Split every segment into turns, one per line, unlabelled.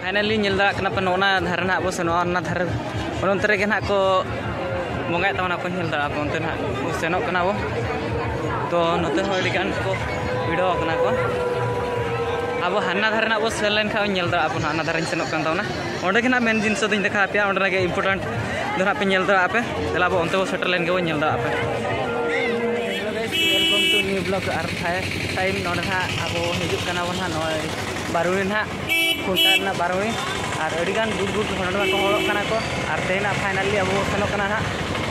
Finally nail दाड़ा कना पे नोना धारे ना बो सेनो ना धारे ओनते रे ना को बंगाय तमना को नेल दाड़ा ओनते ना बो सेनो कना बो तो नोते हो अडी गान को वीडियो कना को अब हाना धारे ना बो सेल लेन खा नेल दाड़ा बो हाना धारे सेनो कन तावना ओंडे के ना मेन जिनिस दिन देखा पे ओंडे के इंपोर्टेंट दो ना पे नेल दाड़ा पे देला बो ओनते बो सेटल लेन के बो नेल दाड़ा पे वेलकम टू न्यू ब्लॉग आर टाइम नोडे ना अब हिजुक कना बो ना नय बारुनी ना खुंटा ना बारुनी और अड़ीगान दूर दूर नोडे को हड़क कना को और तेना फाइनली अब सेनो कना ना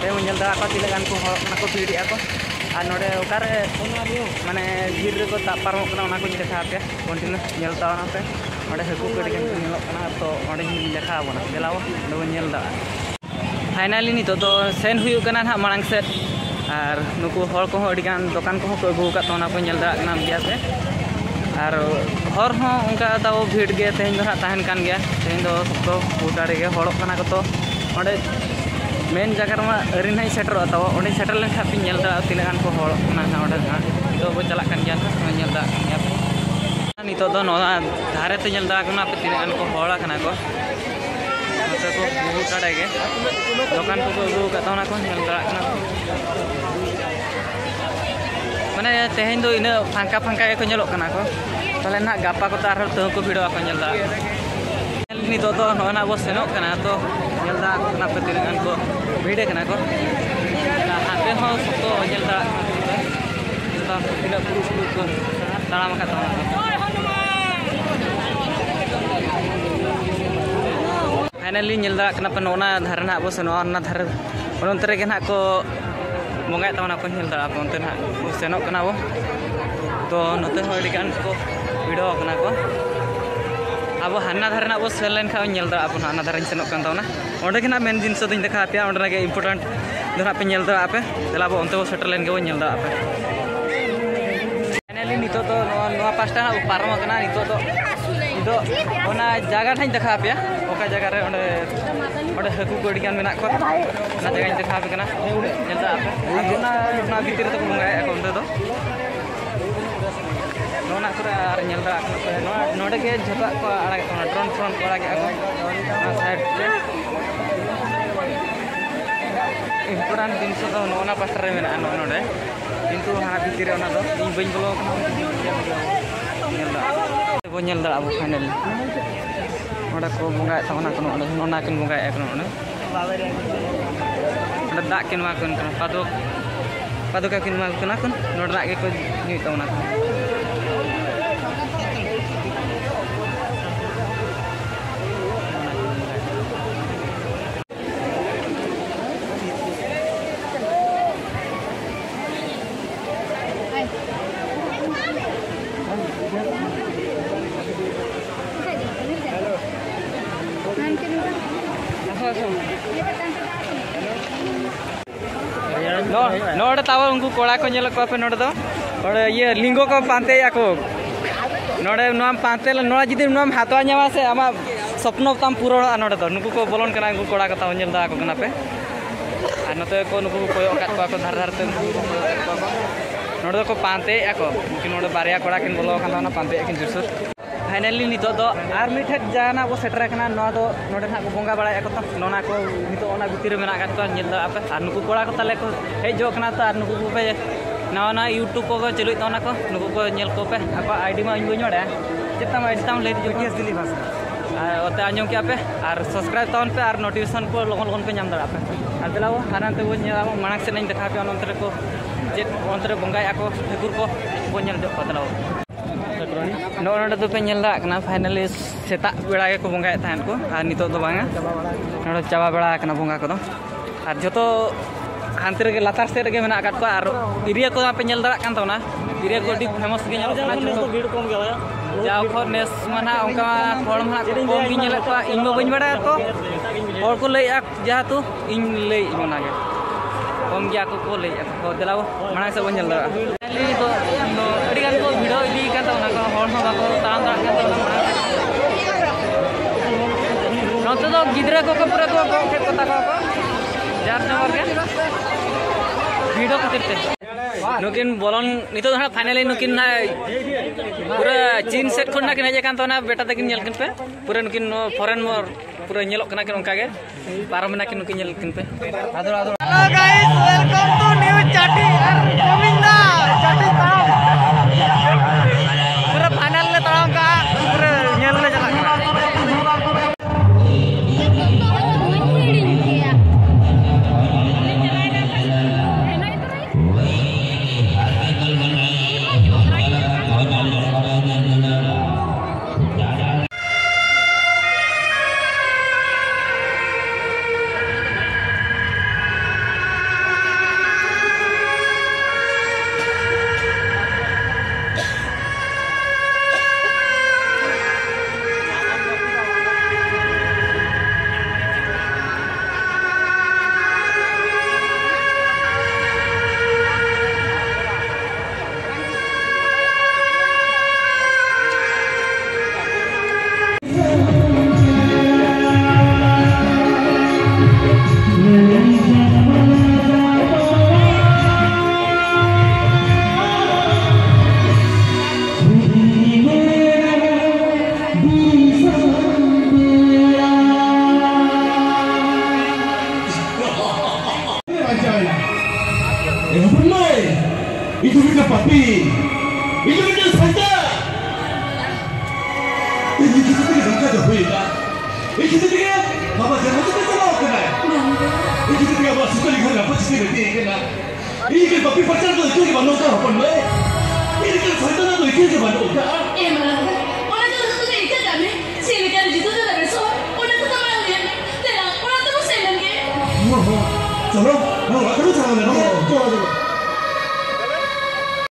ते नेल दाड़ा को तिले गान को हड़क कना को भीड़ को और नोडे ओकारे माने भीड़ रे को ता पारमो कना ओना को देखा पे कंटिन्यू नेल तावना पे ओडे हकु को अड़ीगान को नेलो कना तो ओडे देखा बोना देलाओ दो नेल दाड़ा फाइनली नितो तो सेन हुयु कना ना मांग सेट और नुकु हर को अड़ीगान दुकान को अगू का तो को नेल दाड़ा कना बिया से और हर हो उनका दाव भीड़ गे तेहन दो तहन कान गया तेहन दो सब गोटाड़े गे हड़क कना को तो ओडे मेन जगह मा अरी नहीं सेटर तो ओडे सेटर लेन खापि नेल दाड़ा तिना गान को हड़क कना ना ओडे ना तो बो चला कान गया ना नेल दाड़ा गया नितो दो नोना धारे ते नेल दाड़ा कना पे तिना गान को हड़ा कना को तो को गोटाड़े गे दुकान को अगू का तो को नेल दाड़ा कना माने तेहन दो इन फांका फांका को नेलो कना को तले ना गापा को तार तो को भिड़ो को नेल दाड़ा नितो तो नोना बो सेनो कना तो नेल दाड़ा कना पे तिना गान को भिड़े कना को हाते हो तो नेल दाड़ा तो तिना पुरुष को ताळाम का तो फाइनली नेल दाड़ा कना पे नोना धारे ना बो सेनो ना धारे ओनते रे ना को बंगाय तमना को नेल दाड़ा ओनते ना सेनो कना बो तो नोते हो अडी गान को वीडियो कना को अब हाना धारे ना बो सेल लेन खा नेल दाड़ा बो हाना धारे सेनो कन तावना ओंडे के ना मेन जिनिस दिन देखा पे ओंडे के इंपोर्टेंट दो ना पे नेल दाड़ा पे देला बो ओनते बो सेटल लेन के बो नेल दाड़ा पे फाइनली नितो तो नोआ पास्टा ना पारम कना नितो तो ओना जगह ठाई देखा पे ओका जगह रे ओंडे ओंडे हकु को अडी गान मेना को ना जगह देखा पे कना नेल दाड़ा पे ना भीतर तो बंगाय ओंडे दो नोना करे आर नेल दाड़ा पे नोडे के झोटा को आड़ा के ड्रोन फ्रंट को आड़ा के ना साइड पे इंपोर्टेंट जिनिस तो नोना पास्टर रे मेना नोडे किंतु हाना भीतर ओना दो इन बइन बोलो कना नेल दाड़ा बो नेल दाड़ा बो फाइनली ओडा को बंगाय तावना को नोना किन बंगाय एक नोना ओडा दा किन मा कन पादो का किन मा कना कन नोडा के को न्यू तावना नोडे ताव उनको कोड़ा को नेल को पे नोडे दो और ये लिंगो को पांते या को नोडे नोम पांते नोडा जिदि नोम हातवा न्यामा से आमा स्वप्न ताम पूरा नोडे दो नुको को बोलन कना उनको कोड़ा को ताव नेल दा को कना पे आ नते को नुको को कोयो का को धार धार ते नोडे को पांते या को कि नोडे बारिया कोड़ा किन बोलो खाना ना पांते किन जुसुर फाइनली नितो दो आर मिठे जाना बो सेटर कना नो दो नोडे ना को बंगा बड़ा को तो नोना को नितो ओना भितिर मेना का तो नेल दा पे आर नुको कोड़ा को ताले को हे जो कना तो आर नुको को पे नवा ना यूट्यूब को चलुई तो ना को नुको को नेल को पे आपा आईडी मा इन बई नोडे चेता मा आईडी ताम ले जोटियस दिली भाषा आर ओते आंजम के पे आर सब्सक्राइब तावन पे आर नोटिफिकेशन को लगन लगन पे नाम दाड़ा पे आर देलाओ हानाते बो नेला मानक से नहीं देखा पे ओनते को जे ओनते बंगाय को ठाकुर को बो नेल जो देलाओ नोडे तो पे नेल दा कना फाइनली सेता बेड़ा के को बंगाय थान को आर नितो दो बांगा नोडे चाबा बेड़ा कना बंगा को आर जतो हांते रे लातार से रे मेना काट को आर एरिया को पे नेल दाड़ा कान तोना एरिया को डी फेमस गे नेल ना तो भीड़ कम गया जाओ फॉर नेस माना उनका फॉर मा कम गी नेल को इन में बइन बड़ा तो और को लई आ जा तू इन लई मोना गे कम गया को लई को देलाओ माना से बइन नेल दाड़ा तो अड़ी गान को वीडियो इदी का तो ना को हॉल हो को ताम दाड़ा का तो नोते तो गिदरा को पूरा को खेत को जार जमर के वीडियो खातिर ते नुकिन बोलन नितो हाँ फाइनली नुकिन ना पूरा चीन सेट खन ना किन हजे कान तो ना बेटा तकिन नेल किन पे पूरा नुकिन फॉरेन मोर पूरा नेलोक कना किन उनका के पारम ना किन नुकिन नेल किन पे hello guys welcome to new चाटी गोविंदा चाटी ताम पूरा फाइनल ले ताम का पूरा नेल ले चला
Itu kita papi, itu kita saja. Ini kita tidak bisa berbuat. Ini kita tidak, bapa jangan kita terlalu kenal. Ini kita tidak bawa suka lihat apa sih berarti kenal. Ini kita papi pacar tu itu kita nongkrong apa ni? Ini kita saja tu itu kita nongkrong.
Malah, orang tu tu tu itu dah ni. Sini kan jitu tu dah besar. Orang tu kamar ni, terang orang tu mesti lagi.
Jangan, jangan, aku tu jangan.